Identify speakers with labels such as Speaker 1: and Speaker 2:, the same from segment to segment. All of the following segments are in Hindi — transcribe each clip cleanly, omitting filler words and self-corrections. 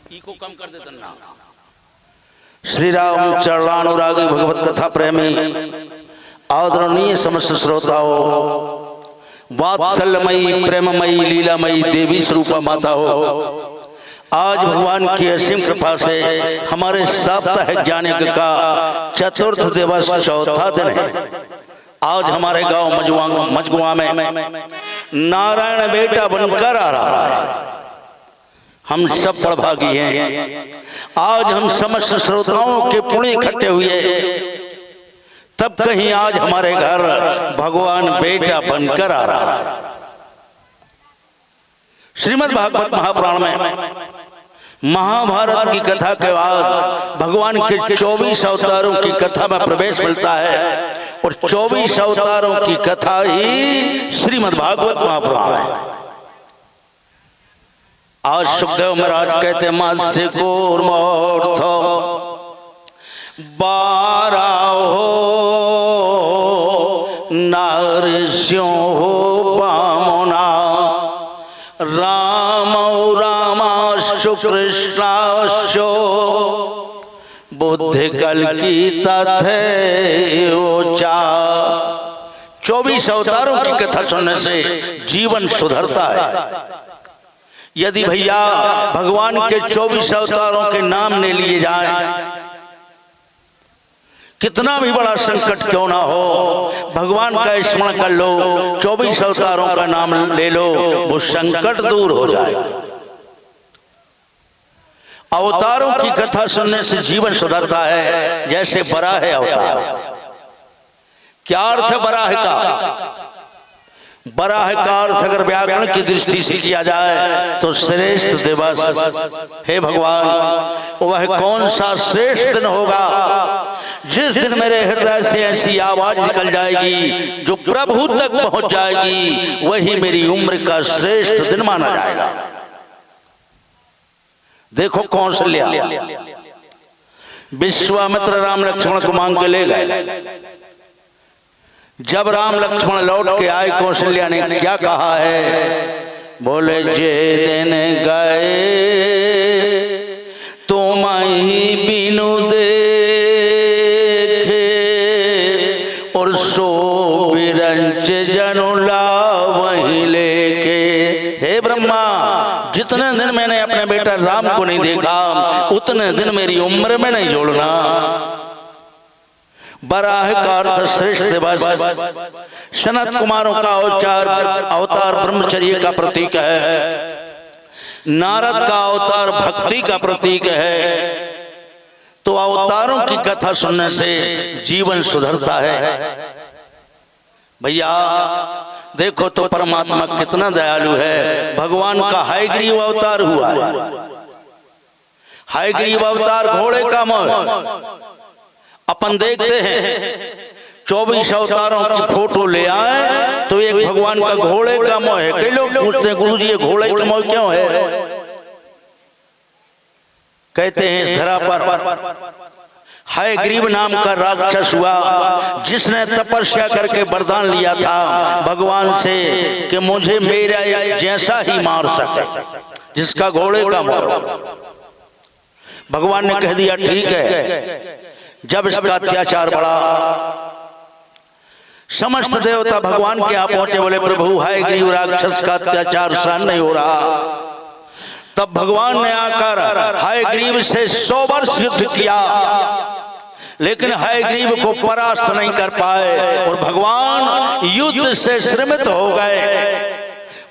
Speaker 1: इको कम कर देते ना। श्री राम चरणानुरागी भगवत कथा प्रेमी आदरणीय समस्त श्रोताओं, वात्सल्यमयी प्रेममयी लीलामयी देवी स्वरूपा माता हो, आज भगवान की असीम कृपा से हमारे साप्ताहिक ज्ञान यज्ञ का चतुर्थ दिवस चौथा दिन है। आज हमारे गांव मजगुआ में नारायण बेटा बनकर आ रहा है। हम सब बड़भागी हैं। आज हम समस्त श्रोताओं के पुण्य इकट्ठे हुए, तब कहीं आज हमारे घर भगवान बेटा बनकर आ रहा है। श्रीमद् भागवत महापुराण में महाभारत की कथा के बाद भगवान के 24 अवतारों की कथा में प्रवेश मिलता है, और 24 अवतारों की कथा ही श्रीमद् भागवत महापुराण है। आज सुखदेव महाराज कहते मत्स्य कूर्मोर्थ 12 हो, नरसिंह हो वामना, राम रामाश्चु कृष्णाश्चो, बुद्धि कल्की तथैवोचा। 24 अवतारों की कथा सुनने से जीवन सुधरता है। यदि भैया भगवान के 24 अवतारों के नाम ले लिए जाएं, कितना भी बड़ा संकट क्यों ना हो, भगवान का स्मरण कर लो, 24 अवतारों का नाम ले लो, वो संकट दूर हो जाए। अवतारों की कथा सुनने से जीवन सुधरता है। जैसे बराह अवतार, क्या अर्थ है बराह का? बराह का अर्थ अगर व्याकरण की दृष्टि से किया जाए तो श्रेष्ठ दिवस। हे भगवान, वह कौन सा श्रेष्ठ दिन होगा जिस दिन मेरे हृदय से ऐसी आवाज निकल जाएगी जो प्रभु तक पहुंच जाएगी, वही मेरी उम्र का श्रेष्ठ दिन माना जाएगा। देखो कौशल्या, विश्वामित्र राम लक्ष्मण को मांग के ले गए। जब राम लक्ष्मण लौट के आए, कौशल्या ने क्या कहा है? बोले जे दिन गए तुम ही बिनु देखे, और सो बिरंच जनुला वही लेके। हे ब्रह्मा, जितने दिन मैंने अपने बेटा राम को नहीं देखा, उतने दिन मेरी उम्र में नहीं जोड़ना। बराह का अर्थ श्रेष्ठ दिवस। सनत कुमारों का अवतार ब्रह्मचर्य का प्रतीक है, नारद का अवतार भक्ति का प्रतीक है। तो अवतारों की कथा सुनने से जीवन सुधरता है। भैया देखो तो परमात्मा कितना दयालु है। भगवान का हयग्रीव अवतार हुआ है। हयग्रीव अवतार घोड़े का मोह। अपन देखते हैं 24 अवतारों की फोटो ले आए तो एक भगवान का घोड़े का मोह है। कई लोग पूछते हैं गुरु जी ये घोड़े का मोह क्यों है? कहते हैं इस धरा पर हयग्रीव नाम का राक्षस हुआ, जिसने तपस्या करके वरदान लिया था भगवान से कि मुझे मेरा जैसा ही मार सके, जिसका घोड़े का मोह। भगवान ने कह दिया ठीक है। जब इसका अत्याचार बढ़ा, समस्त देवता भगवान के यहाँ पहुंचे, बोले प्रभु हयग्रीव राक्षस का अत्याचार सहन नहीं हो रहा। तब भगवान ने आकर हयग्रीव से 100 वर्ष युद्ध किया, लेकिन हयग्रीव को परास्त नहीं कर पाए और भगवान युद्ध से श्रमित हो गए।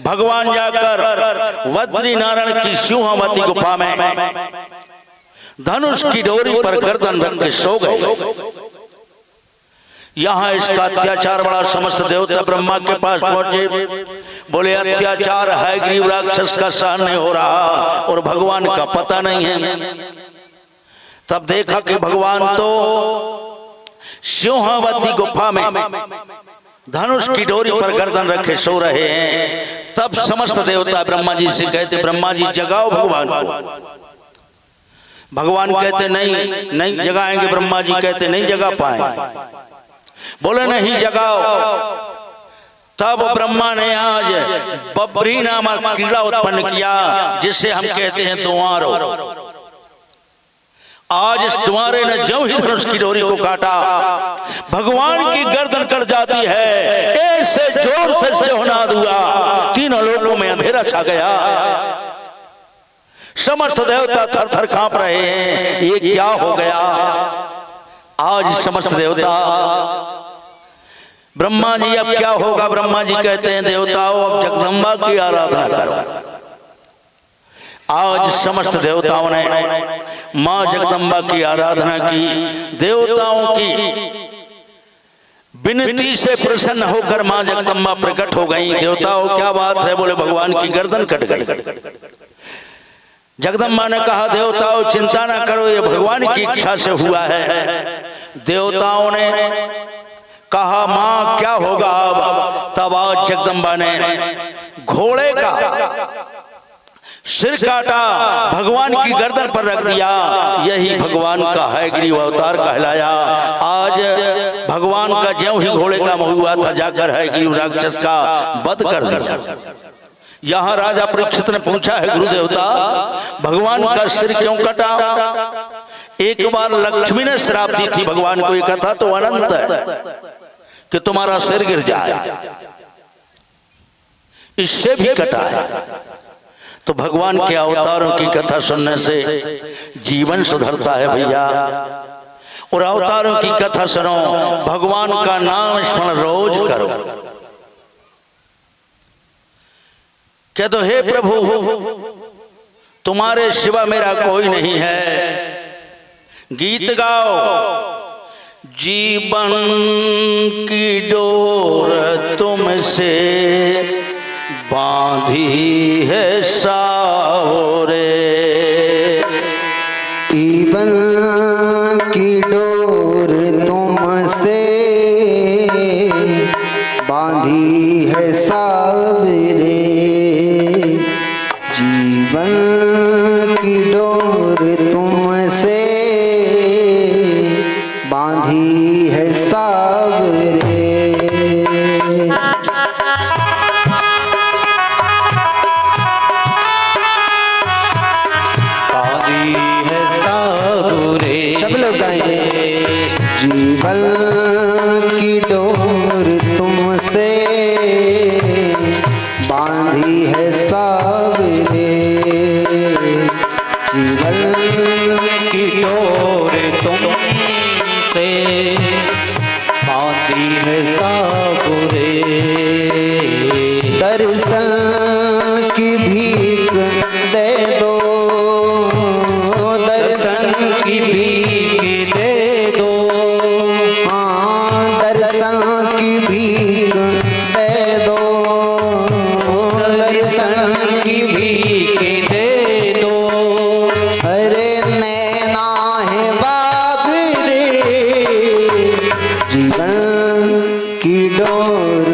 Speaker 1: भगवान जाकर बद्री नारायण की सिंहावती गुफा में धनुष की डोरी पर गर्दन रख के सो गए। यहाँ इसका अत्याचार बड़ा, समस्त देवता ब्रह्मा के पास पहुंचे, बोले अत्याचार हयग्रीव राक्षस का सहन नहीं हो रहा और भगवान का पता नहीं है। तब देखा कि भगवान तो सिंहावती गुफा में धनुष की डोरी पर गर्दन रखे सो रहे हैं। तब समस्त देवता ब्रह्मा जी से कहते ब्रह्मा जी जगाओ भगवान को। भगवान कहते नहीं जगाएंगे। ब्रह्मा जी कहते नहीं जगा पाए। बोले नहीं जगाओ। तब ब्रह्मा ने आज बबरी नामक कीड़ा उत्पन्न किया, जिसे हम कहते हैं द्वारो। आज तुम्हारे ने जो ही धनुष की डोरी को काटा, भगवान की गर्दन कट जाती है। ऐसे जोर से चौनाद हुआ, तीनों लोगों में अंधेरा छा गया। समस्त देवता थर थर कांप रहे हैं, ये क्या हो गया। आज समस्त देवता, ब्रह्मा जी अब क्या होगा। ब्रह्मा जी कहते हैं देवताओं अब जगदम्बा की आराधना करो। आज समस्त देवताओं ने मां जगदम्बा की आराधना की। देवताओं की विनती से प्रसन्न होकर मां जगदम्बा प्रकट हो गई। देवताओं क्या बात है, बोले भगवान की गर्दन कट गई। जगदम्बा ने कहा देवताओं चिंता ना करो, ये भगवान की इच्छा से हुआ है। देवताओं ने कहा मां क्या होगा अब। तब आज जगदम्बा ने घोड़े का सिर काटा, भगवान की गर्दन पर रख दिया। यही भगवान का है ग्रीव अवतार कहलाया। आज भगवान का ज्यों ही घोड़े का मुंह हुआ था, जाकर है ग्रीव राक्षस का वध कर दिया। यहाँ राजा परीक्षित ने पूछा है गुरुदेवता भगवान का सिर क्यों कटा। एक बार लक्ष्मी ने श्राप दी थी भगवान को, एक कथा तो अनंत है कि तुम्हारा सिर गिर जाए, इससे भी कटा है। तो भगवान के अवतारों की कथा सुनने से जीवन सुधरता है भैया। और अवतारों की कथा सुनो, भगवान का नाम स्मरण रोज करो। कह दो हे प्रभु तुम्हारे सिवा मेरा कोई नहीं है। गीत गाओ, जीवन की डोर तुमसे बांधी है सावरे।
Speaker 2: जीवन की डोर तुमसे बांधी है सावरे। जीवन की डोर तुमसे बांधी है सावरे। जीवन की डोर तुमसे बांधी है सावरे। जीवन की डोर तुमसे बांधी है सावरे। दर्शन की भीख दे दो, दर्शन की भीख दे दो। दर्शन की भीख दे दो, दर्शन की भीख दे दो। अरे नैना है बाबरे। जीवन की डोर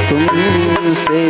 Speaker 2: तुमसे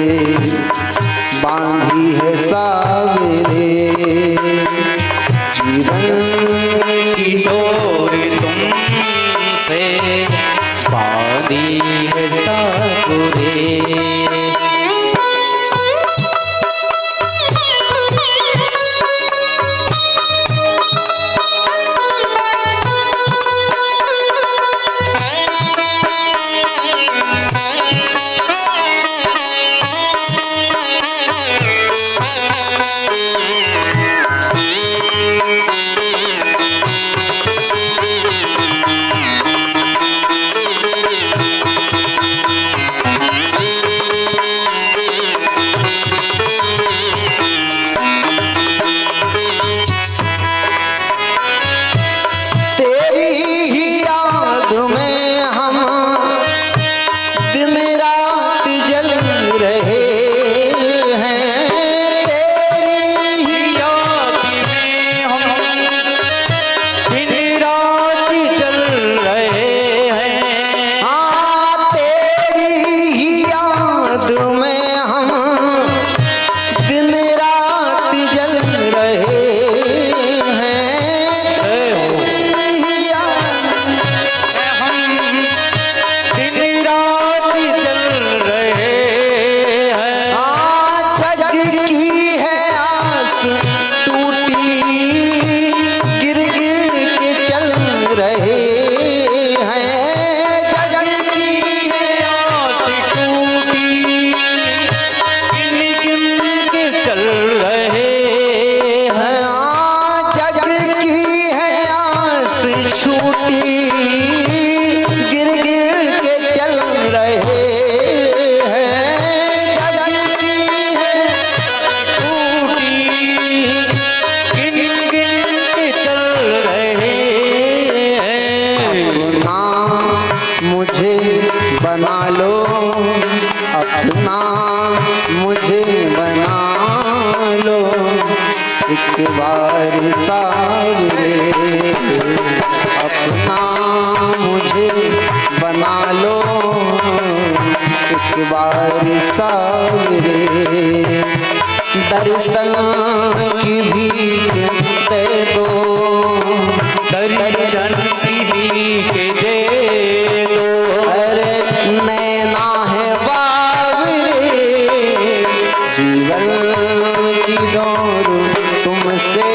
Speaker 2: सावरे, अपना मुझे बना लो एक बार सावरे, दर्शन की भीख दे दो,
Speaker 3: दर्शन की भीख दे दो।
Speaker 2: अरे नैना है बावरे, जीवन की डोर तुमसे